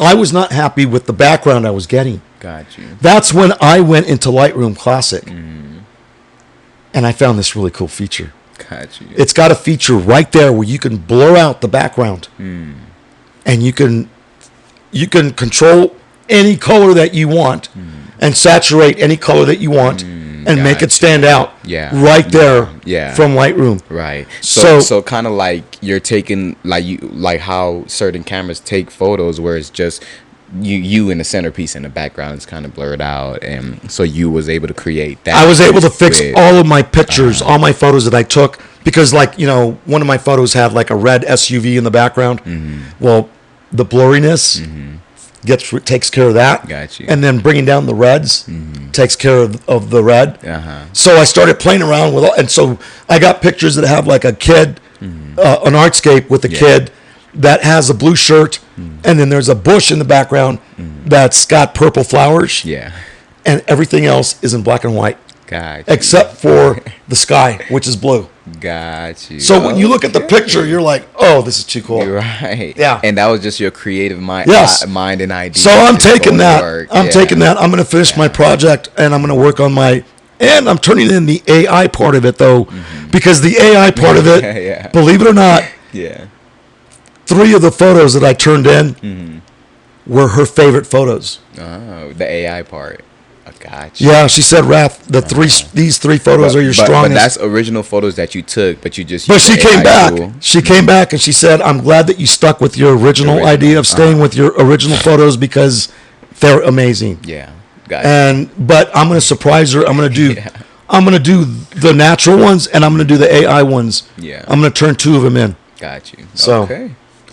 I was not happy with the background I was getting. Got you. That's when I went into Lightroom Classic. And I found this really cool feature. Got you. It's got a feature right there where you can blur out the background. And you can control any color that you want and saturate any color that you want and make it stand out right there from Lightroom. Right. So kind of like you're taking like how certain cameras take photos where it's just you in the centerpiece in the background is kind of blurred out, and so you was able to create that. I was able to fix all of my pictures, all my photos that I took, because one of my photos had like a red SUV in the background. Well, the blurriness takes care of that. Got you. And then bringing down the reds takes care of the red. So I started playing around with and so I got pictures that have like a kid, an artscape with a kid that has a blue shirt, and then there's a bush in the background that's got purple flowers. Yeah. And everything else is in black and white. Got you. Except for the sky, which is blue. Got you. So when you look at the picture, you're like, oh, this is too cool. You're right. Yeah. And that was just your creative mind and idea. So I'm taking that. I'm taking that. I'm going to finish my project, and I'm going to work on and I'm turning in the AI part of it, though, because the AI part of it, believe it or not, 3 of the photos that I turned in were her favorite photos. Oh, the AI part. Gotcha. Yeah, she said, Raf, these 3 photos are your strongest. But that's original photos that you took, but you just. But she came back. She came back and she said, "I'm glad that you stuck with your original idea of staying with your original photos because they're amazing." Yeah, gotcha. But I'm going to surprise her. I'm going to do the natural ones, and I'm going to do the AI ones. Yeah. I'm going to turn 2 of them in. Got you. So.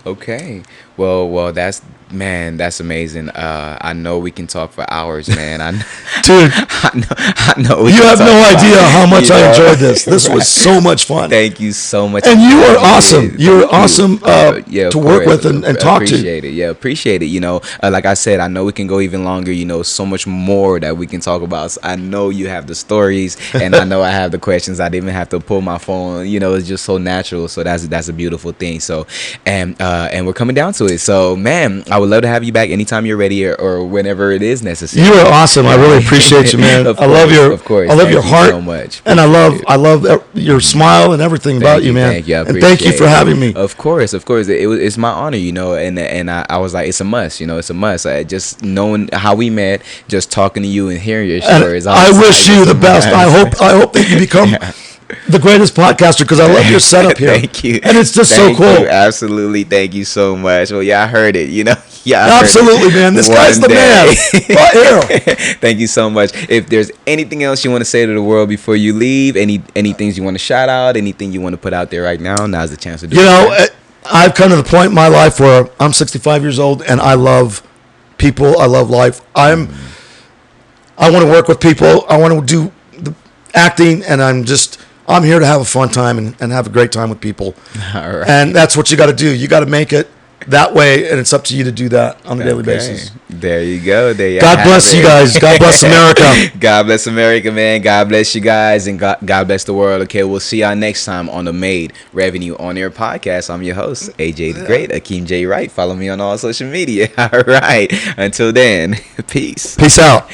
Okay. Well, that's Man, that's amazing. I know we can talk for hours, man. Dude, I know. You have no idea how much I enjoyed this. This was so much fun. Thank you so much. And you are awesome. You were awesome to work with and talk to. Appreciate it. Yeah, appreciate it. You know, like I said, I know we can go even longer. You know, so much more that we can talk about. So I know you have the stories, and I know I have the questions. I didn't even have to pull my phone. You know, it's just so natural. So that's a beautiful thing. So, and we're coming down to it. So, man, I would love to have you back anytime you're ready or whenever it is necessary. You are awesome. I really appreciate you, man. I love your heart so much. And I love your smile and everything about you, man. Thank you. And thank you for having me. Of course. It's my honor, you know, and I was like, it's a must, you know, it's a must. Just knowing how we met, just talking to you and hearing your stories. I wish you the best. I hope that you become the greatest podcaster, because I love your setup here. Thank you. And it's just so cool. You. Absolutely. Thank you so much. Well, yeah, I heard it, you know. Yeah, absolutely, man. This guy's the man. Right here. Thank you so much. If there's anything else you want to say to the world before you leave, any things you want to shout out, anything you want to put out there right now, now's the chance to do it. You know, I've come to the point in my life where I'm 65 years old and I love people. I love life. I want to work with people. I want to do the acting, and I'm here to have a fun time and have a great time with people. All right. And that's what you got to do. You got to make it that way, and it's up to you to do that on a daily basis. There you go. God bless you guys. God bless America. God bless America, man. God bless you guys, and God bless the world. Okay, we'll see y'all next time on the Made Revenue On Air podcast. I'm your host, AJ the Great, Akeem J. Wright. Follow me on all social media. All right. Until then, peace. Peace out.